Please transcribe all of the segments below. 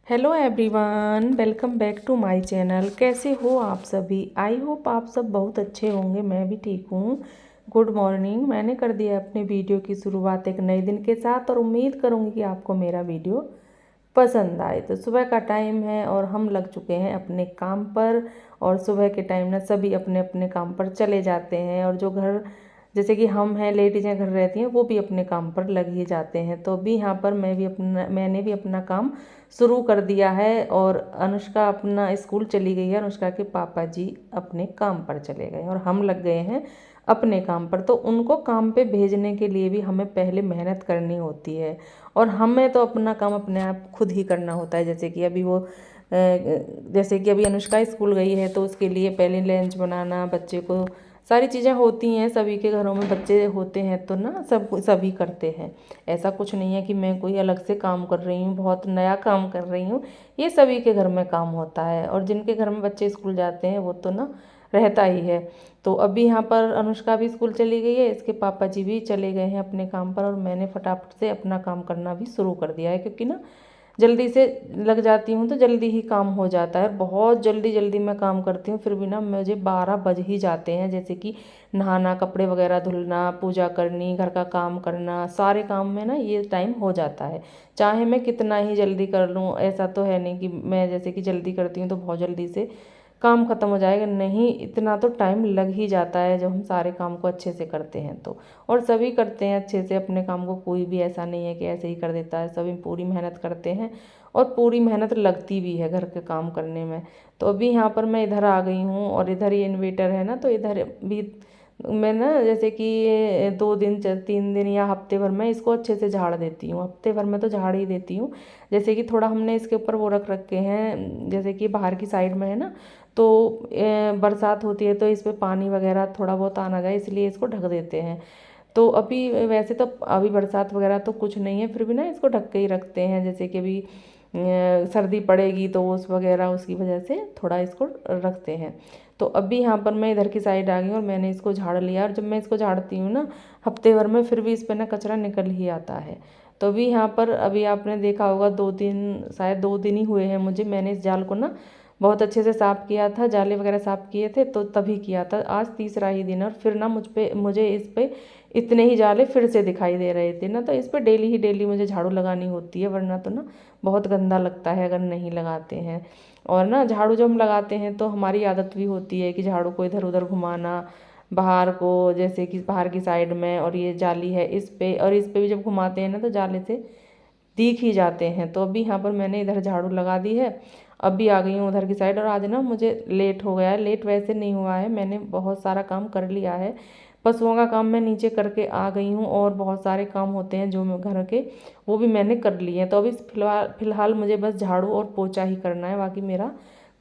Hello everyone, welcome back to my channel. कैसे हो आप सभी? आई होप आप सब बहुत अच्छे होंगे। मैं भी ठीक हूँ। Good morning. मैंने कर दिया अपने वीडियो की शुरुआत एक नए दिन के साथ और उम्मीद करूँगी कि आपको मेरा वीडियो पसंद आए। तो सुबह का टाइम है और हम लग चुके हैं अपने काम पर। और सुबह के टाइम ना सभी अपने अपने काम पर चले जाते हैं और जो घर जैसे कि हम हैं लेडीज़ें घर रहती हैं वो भी अपने काम पर लग ही जाते हैं। तो अभी यहाँ पर मैंने भी अपना काम शुरू कर दिया है और अनुष्का अपना स्कूल चली गई है। अनुष्का के पापा जी अपने काम पर चले गए और हम लग गए हैं अपने काम पर। तो उनको काम पे भेजने के लिए भी हमें पहले मेहनत करनी होती है और हमें तो अपना काम अपने आप खुद ही करना होता है। जैसे कि अभी अनुष्का स्कूल गई है तो उसके लिए पहले लंच बनाना, बच्चे को सारी चीज़ें होती हैं। सभी के घरों में बच्चे होते हैं तो ना सभी करते हैं। ऐसा कुछ नहीं है कि मैं कोई अलग से काम कर रही हूँ, बहुत नया काम कर रही हूँ। ये सभी के घर में काम होता है और जिनके घर में बच्चे स्कूल जाते हैं वो तो ना रहता ही है। तो अभी यहाँ पर अनुष्का भी स्कूल चली गई है, इसके पापा जी भी चले गए हैं अपने काम पर और मैंने फटाफट से अपना काम करना भी शुरू कर दिया है क्योंकि ना जल्दी से लग जाती हूँ तो जल्दी ही काम हो जाता है। बहुत जल्दी जल्दी मैं काम करती हूँ, फिर भी ना मुझे 12 बज ही जाते हैं। जैसे कि नहाना, कपड़े वगैरह धुलना, पूजा करनी, घर का काम करना, सारे काम में ना ये टाइम हो जाता है। चाहे मैं कितना ही जल्दी कर लूँ, ऐसा तो है नहीं कि मैं जैसे कि जल्दी करती हूँ तो बहुत जल्दी से काम ख़त्म हो जाएगा। नहीं, इतना तो टाइम लग ही जाता है जब हम सारे काम को अच्छे से करते हैं तो। और सभी करते हैं अच्छे से अपने काम को, कोई भी ऐसा नहीं है कि ऐसे ही कर देता है। सभी पूरी मेहनत करते हैं और पूरी मेहनत लगती भी है घर के काम करने में। तो अभी यहाँ पर मैं इधर आ गई हूँ और इधर ये इन्वेटर है ना, तो इधर भी मैं ना जैसे कि 2 दिन 3 दिन या हफ्ते भर में इसको अच्छे से झाड़ देती हूँ। हफ्ते भर में तो झाड़ ही देती हूँ। जैसे कि थोड़ा हमने इसके ऊपर वो रख रखे हैं, जैसे कि बाहर की साइड में है ना, तो बरसात होती है तो इस पर पानी वगैरह थोड़ा बहुत आना जाए इसलिए इसको ढक देते हैं। तो अभी वैसे तो अभी बरसात वगैरह तो कुछ नहीं है, फिर भी ना इसको ढक के ही रखते हैं। जैसे कि अभी सर्दी पड़ेगी तो ओस वगैरह उसकी वजह से थोड़ा इसको रखते हैं। तो अभी यहाँ पर मैं इधर की साइड आ गई और मैंने इसको झाड़ लिया और जब मैं इसको झाड़ती हूँ ना हफ्ते भर में, फिर भी इस पर ना कचरा निकल ही आता है। तो अभी यहाँ पर अभी आपने देखा होगा 2 दिन, शायद 2 दिन ही हुए हैं मुझे, मैंने इस जाल को ना बहुत अच्छे से साफ़ किया था, जाले वगैरह साफ़ किए थे तो तभी किया था। आज तीसरा ही दिन और फिर ना मुझे इस पे इतने ही जाले फिर से दिखाई दे रहे थे ना। तो इस पे डेली ही डेली मुझे झाड़ू लगानी होती है, वरना तो ना बहुत गंदा लगता है अगर नहीं लगाते हैं। और ना झाड़ू जब हम लगाते हैं तो हमारी आदत भी होती है कि झाड़ू को इधर उधर घुमाना बाहर को, जैसे कि बाहर की साइड में, और ये जाली है इस पे, और इस पे भी जब घुमाते हैं ना तो जाले से दिख ही जाते हैं। तो अभी यहाँ पर मैंने इधर झाड़ू लगा दी है। अभी आ गई हूँ उधर की साइड और आज ना मुझे लेट हो गया है। लेट वैसे नहीं हुआ है, मैंने बहुत सारा काम कर लिया है। पशुओं का काम मैं नीचे करके आ गई हूँ और बहुत सारे काम होते हैं जो मैं घर के, वो भी मैंने कर लिए हैं। तो अभी फ़िलहाल मुझे बस झाड़ू और पोछा ही करना है, बाकी मेरा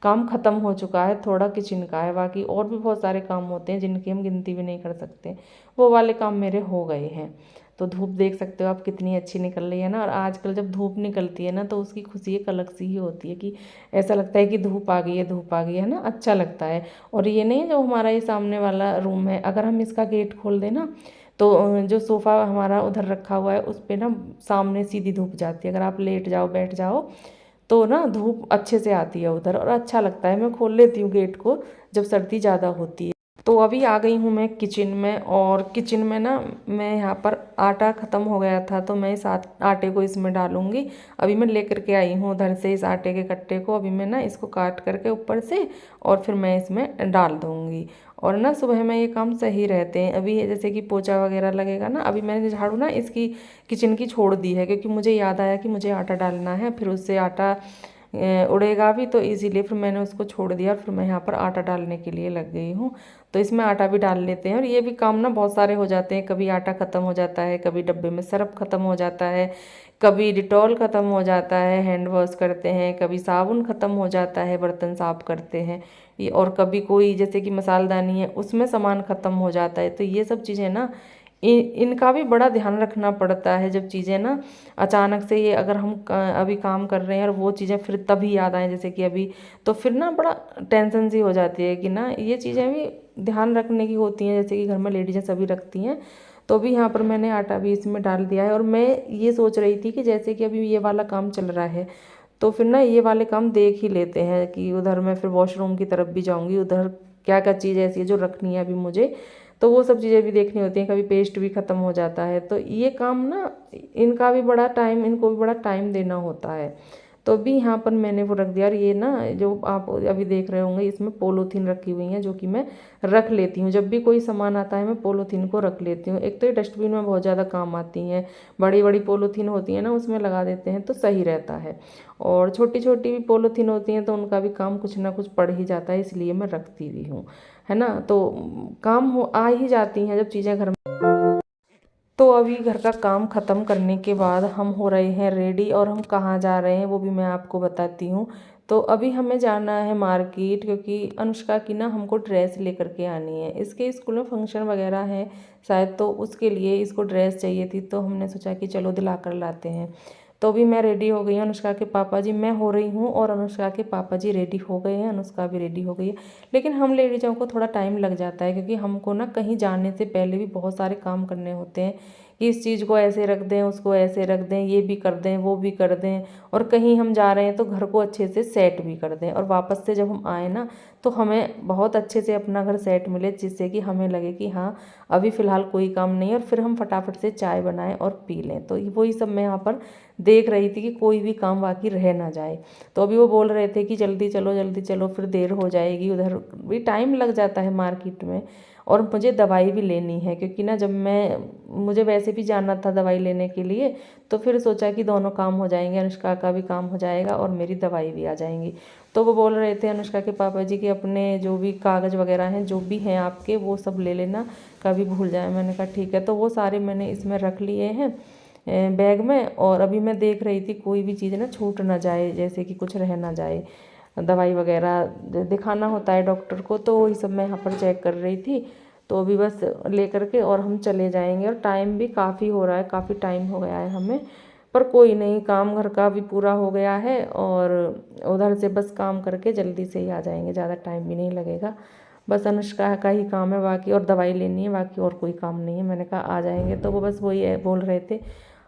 काम ख़त्म हो चुका है। थोड़ा किचन का है, बाकी और भी बहुत सारे काम होते हैं जिनकी हम गिनती भी नहीं कर सकते, वो वाले काम मेरे हो गए हैं। तो धूप देख सकते हो आप कितनी अच्छी निकल रही है ना। और आजकल जब धूप निकलती है ना तो उसकी खुशी एक अलग सी ही होती है कि ऐसा लगता है कि धूप आ गई है, धूप आ गई है ना, अच्छा लगता है। और ये नहीं, जो हमारा ये सामने वाला रूम है, अगर हम इसका गेट खोल दें ना तो जो सोफ़ा हमारा उधर रखा हुआ है उस पर ना सामने सीधी धूप जाती है। अगर आप लेट जाओ बैठ जाओ तो ना धूप अच्छे से आती है उधर और अच्छा लगता है। मैं खोल लेती हूँ गेट को जब सर्दी ज़्यादा होती है। तो अभी आ गई हूँ मैं किचन में और किचन में ना मैं यहाँ पर आटा ख़त्म हो गया था तो मैं इस आटे को इसमें डालूँगी। अभी मैं लेकर के आई हूँ उधर से इस आटे के कट्टे को। अभी मैं ना इसको काट करके ऊपर से और फिर मैं इसमें डाल दूँगी। और ना सुबह में ये काम सही रहते हैं। अभी जैसे कि पोछा वगैरह लगेगा ना, अभी मैंने झाड़ू ना इसकी किचन की छोड़ दी है क्योंकि मुझे याद आया कि मुझे आटा डालना है, फिर उससे आटा उड़ेगा भी, तो इसीलिए फिर मैंने उसको छोड़ दिया और फिर मैं यहाँ पर आटा डालने के लिए लग गई हूँ। तो इसमें आटा भी डाल लेते हैं और ये भी काम ना बहुत सारे हो जाते हैं। कभी आटा ख़त्म हो जाता है, कभी डब्बे में सरफ ख़त्म हो जाता है, कभी डिटॉल ख़त्म हो जाता है, हैंड वॉश करते हैं, कभी साबुन ख़त्म हो जाता है, बर्तन साफ़ करते हैं ये, और कभी कोई जैसे कि मसालदानी है उसमें सामान ख़त्म हो जाता है। तो ये सब चीज़ें ना इनका भी बड़ा ध्यान रखना पड़ता है। जब चीज़ें ना अचानक से, ये अगर हम अभी काम कर रहे हैं और वो चीज़ें फिर तभी याद आए जैसे कि अभी, तो फिर ना बड़ा टेंशन सी हो जाती है कि ना ये चीज़ें भी ध्यान रखने की होती हैं, जैसे कि घर में लेडीज़ें सभी रखती हैं। तो अभी यहाँ पर मैंने आटा भी इसमें डाल दिया है और मैं ये सोच रही थी कि जैसे कि अभी ये वाला काम चल रहा है तो फिर ना ये वाले काम देख ही लेते हैं कि उधर मैं फिर वॉशरूम की तरफ भी जाऊँगी, उधर क्या क्या चीज़ ऐसी है जो रखनी है अभी मुझे, तो वो सब चीज़ें भी देखनी होती हैं। कभी पेस्ट भी ख़त्म हो जाता है, तो ये काम ना इनका भी बड़ा टाइम, इनको भी बड़ा टाइम देना होता है। तो अभी यहाँ पर मैंने वो रख दिया। और ये ना जो आप अभी देख रहे होंगे, इसमें पॉलीथीन रखी हुई हैं जो कि मैं रख लेती हूँ। जब भी कोई सामान आता है मैं पॉलीथीन को रख लेती हूँ। एक तो ये डस्टबिन में बहुत ज़्यादा काम आती हैं, बड़ी बड़ी पॉलीथीन होती है ना, उसमें लगा देते हैं तो सही रहता है। और छोटी छोटी भी पॉलीथीन होती हैं तो उनका भी काम कुछ ना कुछ पड़ ही जाता है, इसलिए मैं रखती भी हूँ, है ना। तो काम हो आ ही जाती हैं जब चीज़ें घर में। तो अभी घर का काम ख़त्म करने के बाद हम हो रहे हैं रेडी, और हम कहाँ जा रहे हैं वो भी मैं आपको बताती हूँ। तो अभी हमें जाना है मार्केट, क्योंकि अनुष्का की ना हमको ड्रेस लेकर के आनी है। इसके स्कूल में फंक्शन वगैरह है शायद, तो उसके लिए इसको ड्रेस चाहिए थी, तो हमने सोचा कि चलो दिला कर लाते हैं। तो अभी मैं रेडी हो गई हूँ, अनुष्का के पापा जी, मैं हो रही हूँ और अनुष्का के पापा जी रेडी हो गए हैं, अनुष्का भी रेडी हो गई है। लेकिन हम लेडीज़ों को थोड़ा टाइम लग जाता है, क्योंकि हमको ना कहीं जाने से पहले भी बहुत सारे काम करने होते हैं कि इस चीज़ को ऐसे रख दें, उसको ऐसे रख दें, ये भी कर दें, वो भी कर दें, और कहीं हम जा रहे हैं तो घर को अच्छे से सेट भी कर दें। और वापस से जब हम आए ना, तो हमें बहुत अच्छे से अपना घर सेट मिले, जिससे कि हमें लगे कि हाँ अभी फ़िलहाल कोई काम नहीं है, और फिर हम फटाफट से चाय बनाएं और पी लें। तो वही सब मैं यहाँ पर देख रही थी कि कोई भी काम बाकी रह ना जाए। तो अभी वो बोल रहे थे कि जल्दी चलो, फिर देर हो जाएगी, उधर भी टाइम लग जाता है मार्केट में। और मुझे दवाई भी लेनी है, क्योंकि ना जब मुझे वैसे भी जाना था दवाई लेने के लिए, तो फिर सोचा कि दोनों काम हो जाएंगे, अनुष्का का भी काम हो जाएगा और मेरी दवाई भी आ जाएंगी। तो वो बोल रहे थे अनुष्का के पापा जी कि अपने जो भी कागज़ वगैरह हैं जो भी हैं आपके, वो सब ले लेना, कभी भूल जाए। मैंने कहा ठीक है। तो वो सारे मैंने इसमें रख लिए हैं बैग में। और अभी मैं देख रही थी कोई भी चीज़ ना छूट ना जाए, जैसे कि कुछ रह ना जाए, दवाई वगैरह दिखाना होता है डॉक्टर को, तो वही सब मैं यहाँ पर चेक कर रही थी। तो अभी बस ले करके और हम चले जाएंगे, और टाइम भी काफ़ी हो रहा है, काफ़ी टाइम हो गया है हमें। पर कोई नहीं, काम घर का भी पूरा हो गया है, और उधर से बस काम करके जल्दी से ही आ जाएंगे, ज़्यादा टाइम भी नहीं लगेगा। बस अनुष्का का ही काम है बाकी, और दवाई लेनी है बाकी, और कोई काम नहीं है। मैंने कहा आ जाएंगे। तो वो बस वही बोल रहे थे,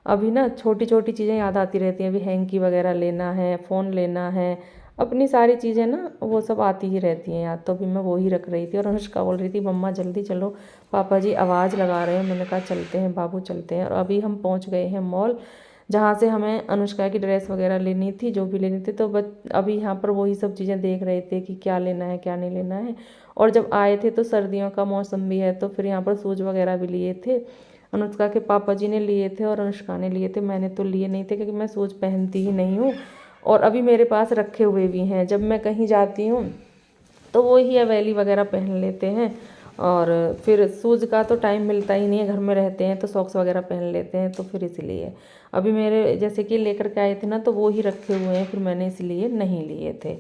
अभी ना छोटी छोटी चीज़ें याद आती रहती हैं। अभी हैंकी वगैरह लेना है, फ़ोन लेना है, अपनी सारी चीज़ें ना वो सब आती ही रहती हैं याद। तो अभी मैं वो ही रख रही थी, और अनुष्का बोल रही थी मम्मा जल्दी चलो, पापा जी आवाज़ लगा रहे हैं। मैंने कहा चलते हैं बाबू, चलते हैं। और अभी हम पहुंच गए हैं मॉल, जहाँ से हमें अनुष्का की ड्रेस वगैरह लेनी थी, जो भी लेनी थी। तो बस अभी यहाँ पर वही सब चीज़ें देख रहे थे कि क्या लेना है क्या नहीं लेना है। और जब आए थे तो सर्दियों का मौसम भी है, तो फिर यहाँ पर शूज़ वगैरह भी लिए थे। अनुष्का के पापा जी ने लिए थे और अनुष्का ने लिए थे, मैंने तो लिए नहीं थे, क्योंकि मैं शूज़ पहनती ही नहीं हूँ। और अभी मेरे पास रखे हुए भी हैं, जब मैं कहीं जाती हूँ तो वो ही हवेली वगैरह पहन लेते हैं। और फिर शूज़ का तो टाइम मिलता ही नहीं है, घर में रहते हैं तो सॉक्स वगैरह पहन लेते हैं, तो फिर इसलिए अभी मेरे जैसे कि लेकर के आए थे ना, तो वो ही रखे हुए हैं, फिर मैंने इसलिए नहीं लिए थे।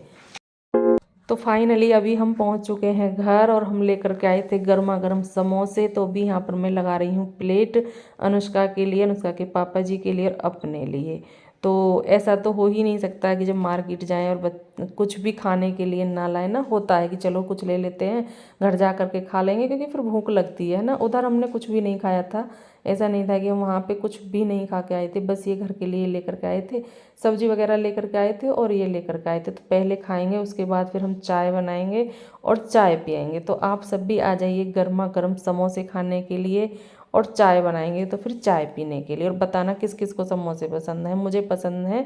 तो फाइनली अभी हम पहुंच चुके हैं घर, और हम लेकर के आए थे गर्मा गर्म समोसे। तो अभी यहाँ पर मैं लगा रही हूँ प्लेट, अनुष्का के लिए, अनुष्का के पापा जी के लिए और अपने लिए। तो ऐसा तो हो ही नहीं सकता कि जब मार्केट जाएं और कुछ भी खाने के लिए ना लाए ना, होता है कि चलो कुछ ले लेते हैं, घर जा कर के खा लेंगे, क्योंकि फिर भूख लगती है ना। उधर हमने कुछ भी नहीं खाया था, ऐसा नहीं था कि हम वहाँ पे कुछ भी नहीं खा के आए थे, बस ये घर के लिए लेकर के आए थे, सब्जी वगैरह लेकर के आए थे और ये लेकर के आए थे। तो पहले खाएंगे, उसके बाद फिर हम चाय बनाएंगे और चाय पियेंगे। तो आप सब भी आ जाइए गर्मा गर्म समोसे खाने के लिए, और चाय बनाएंगे तो फिर चाय पीने के लिए। और बताना किस किस को समोसे पसंद है। मुझे पसंद है,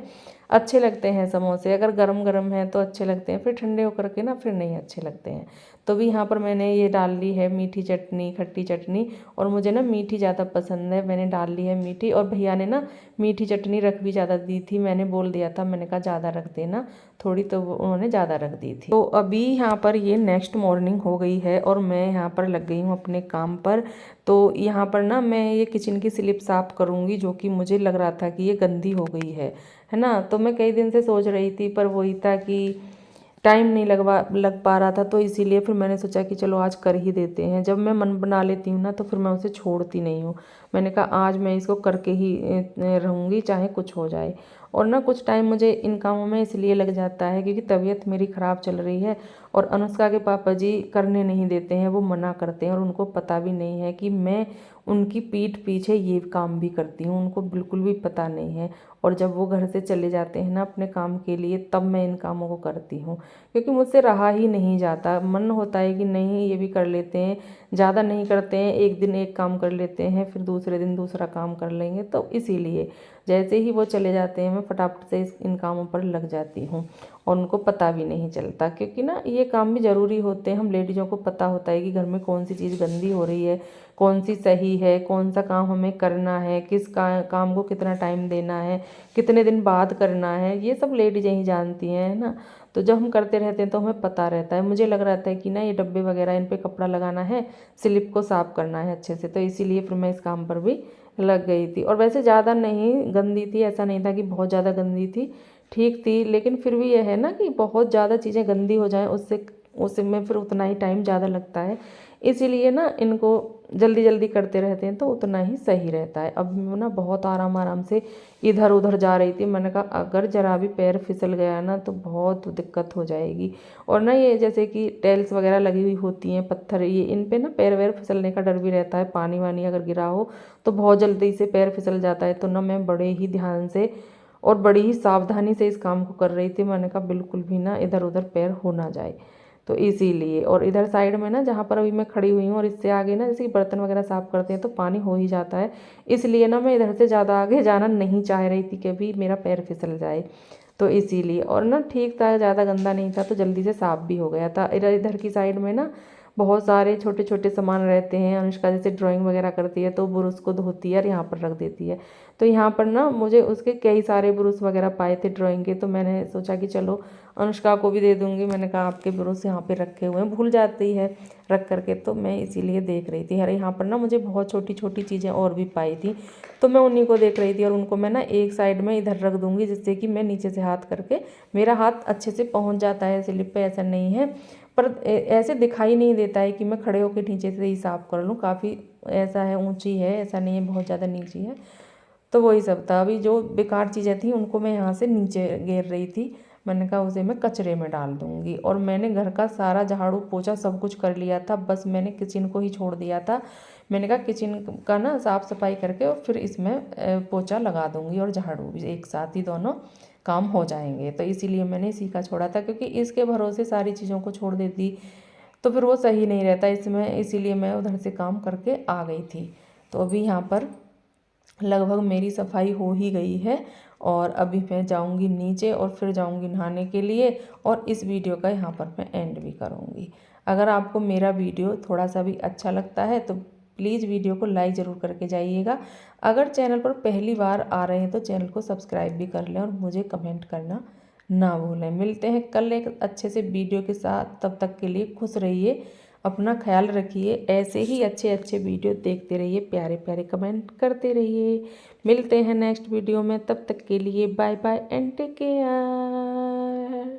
अच्छे लगते हैं समोसे, अगर गरम गरम है तो अच्छे लगते हैं, फिर ठंडे होकर के ना फिर नहीं अच्छे लगते हैं। तो भी यहाँ पर मैंने ये डाल ली है मीठी चटनी, खट्टी चटनी, और मुझे ना मीठी ज़्यादा पसंद है, मैंने डाल ली है मीठी। और भैया ने ना मीठी चटनी रख भी ज़्यादा दी थी, मैंने बोल दिया था, मैंने कहा ज़्यादा रख देना थोड़ी, तो उन्होंने ज़्यादा रख दी थी। तो अभी यहाँ पर ये नेक्स्ट मॉर्निंग हो गई है, और मैं यहाँ पर लग गई हूँ अपने काम पर। तो यहाँ पर ना मैं ये किचन की स्लिप साफ़ करूँगी, जो कि मुझे लग रहा था कि ये गंदी हो गई है ना। तो मैं कई दिन से सोच रही थी, पर वही था कि टाइम नहीं लग पा रहा था, तो इसीलिए फिर मैंने सोचा कि चलो आज कर ही देते हैं। जब मैं मन बना लेती हूँ ना, तो फिर मैं उसे छोड़ती नहीं हूँ। मैंने कहा आज मैं इसको करके ही रहूँगी, चाहे कुछ हो जाए। और ना कुछ टाइम मुझे इन कामों में इसलिए लग जाता है क्योंकि तबीयत मेरी ख़राब चल रही है और अनुष्का के पापा जी करने नहीं देते हैं, वो मना करते हैं और उनको पता भी नहीं है कि मैं उनकी पीठ पीछे ये काम भी करती हूँ, उनको बिल्कुल भी पता नहीं है। और जब वो घर से चले जाते हैं ना अपने काम के लिए, तब मैं इन कामों को करती हूँ क्योंकि मुझसे रहा ही नहीं जाता। मन होता है कि नहीं ये भी कर लेते हैं, ज़्यादा नहीं करते हैं, एक दिन एक काम कर लेते हैं फिर दूसरे दिन दूसरा काम कर लेंगे। तो इसीलिए जैसे ही वो चले जाते हैं मैं फटाफट से इन कामों पर लग जाती हूँ और उनको पता भी नहीं चलता क्योंकि ना ये काम भी ज़रूरी होते हैं। हम लेडीज़ों को पता होता है कि घर में कौन सी चीज़ गंदी हो रही है, कौन सी सही है, कौन सा काम हमें करना है, किस काम को कितना टाइम देना है, कितने दिन बाद करना है, ये सब लेडीज़ें ही जानती हैं, है ना। तो जब हम करते रहते हैं तो हमें पता रहता है। मुझे लग रहा था कि ना ये डब्बे वगैरह इन पे कपड़ा लगाना है, स्लिप को साफ़ करना है अच्छे से, तो इसीलिए फिर मैं इस काम पर भी लग गई थी। और वैसे ज़्यादा नहीं गंदी थी, ऐसा नहीं था कि बहुत ज़्यादा गंदी थी, ठीक थी, लेकिन फिर भी यह है ना कि बहुत ज़्यादा चीज़ें गंदी हो जाएं उसमें फिर उतना ही टाइम ज़्यादा लगता है। इसीलिए ना इनको जल्दी जल्दी करते रहते हैं तो उतना ही सही रहता है। अब मैं ना बहुत आराम आराम से इधर उधर जा रही थी, मैंने कहा अगर ज़रा भी पैर फिसल गया ना तो बहुत दिक्कत हो जाएगी। और ना ये जैसे कि टाइल्स वगैरह लगी हुई होती हैं, पत्थर, ये इन पे ना पैर वैर फिसलने का डर भी रहता है। पानी वानी अगर गिरा हो तो बहुत जल्दी से पैर फिसल जाता है। तो ना मैं बड़े ही ध्यान से और बड़ी ही सावधानी से इस काम को कर रही थी। मैंने कहा बिल्कुल भी ना इधर उधर पैर हो ना जाए, तो इसीलिए। और इधर साइड में ना जहाँ पर अभी मैं खड़ी हुई हूँ और इससे आगे ना जैसे कि बर्तन वगैरह साफ़ करते हैं तो पानी हो ही जाता है, इसलिए ना मैं इधर से ज़्यादा आगे जाना नहीं चाह रही थी कि अभी मेरा पैर फिसल जाए, तो इसीलिए। और ना ठीक था, ज़्यादा गंदा नहीं था तो जल्दी से साफ़ भी हो गया था। इधर इधर की साइड में ना बहुत सारे छोटे छोटे सामान रहते हैं। अनुष्का जैसे ड्राइंग वगैरह करती है तो ब्रुश को धोती है और यहाँ पर रख देती है, तो यहाँ पर ना मुझे उसके कई सारे ब्रुश वगैरह पाए थे ड्राइंग के, तो मैंने सोचा कि चलो अनुष्का को भी दे दूँगी। मैंने कहा आपके ब्रुश यहाँ पे रखे हुए हैं, भूल जाती है रख करके, तो मैं इसीलिए देख रही थी। अरे यहाँ पर ना मुझे बहुत छोटी छोटी चीज़ें और भी पाई थी, तो मैं उन्हीं को देख रही थी। और उनको मैं ना एक साइड में इधर रख दूँगी जिससे कि मैं नीचे से हाथ करके मेरा हाथ अच्छे से पहुँच जाता है स्लिप पे, ऐसा नहीं है। पर ऐसे दिखाई नहीं देता है कि मैं खड़े होकर नीचे से ही साफ़ कर लूँ, काफ़ी ऐसा है ऊंची है, ऐसा नहीं है बहुत ज़्यादा नीची है। तो वही सब था। अभी जो बेकार चीज़ें थी उनको मैं यहाँ से नीचे गिर रही थी, मैंने कहा उसे मैं कचरे में डाल दूँगी। और मैंने घर का सारा झाड़ू पोछा सब कुछ कर लिया था, बस मैंने किचन को ही छोड़ दिया था। मैंने कहा किचन का ना साफ़ सफाई करके और फिर इसमें पोछा लगा दूँगी और झाड़ू भी, एक साथ ही दोनों काम हो जाएंगे। तो इसीलिए मैंने इसी का छोड़ा था, क्योंकि इसके भरोसे सारी चीज़ों को छोड़ देती तो फिर वो सही नहीं रहता इसमें, इसीलिए मैं उधर से काम करके आ गई थी। तो अभी यहाँ पर लगभग मेरी सफाई हो ही गई है और अभी मैं जाऊंगी नीचे और फिर जाऊंगी नहाने के लिए, और इस वीडियो का यहाँ पर मैं एंड भी करूँगी। अगर आपको मेरा वीडियो थोड़ा सा भी अच्छा लगता है तो प्लीज़ वीडियो को लाइक ज़रूर करके जाइएगा। अगर चैनल पर पहली बार आ रहे हैं तो चैनल को सब्सक्राइब भी कर लें और मुझे कमेंट करना ना भूलें। मिलते हैं कल एक अच्छे से वीडियो के साथ, तब तक के लिए खुश रहिए, अपना ख्याल रखिए, ऐसे ही अच्छे अच्छे वीडियो देखते रहिए, प्यारे प्यारे कमेंट करते रहिए। मिलते हैं नेक्स्ट वीडियो में, तब तक के लिए bye bye and take care.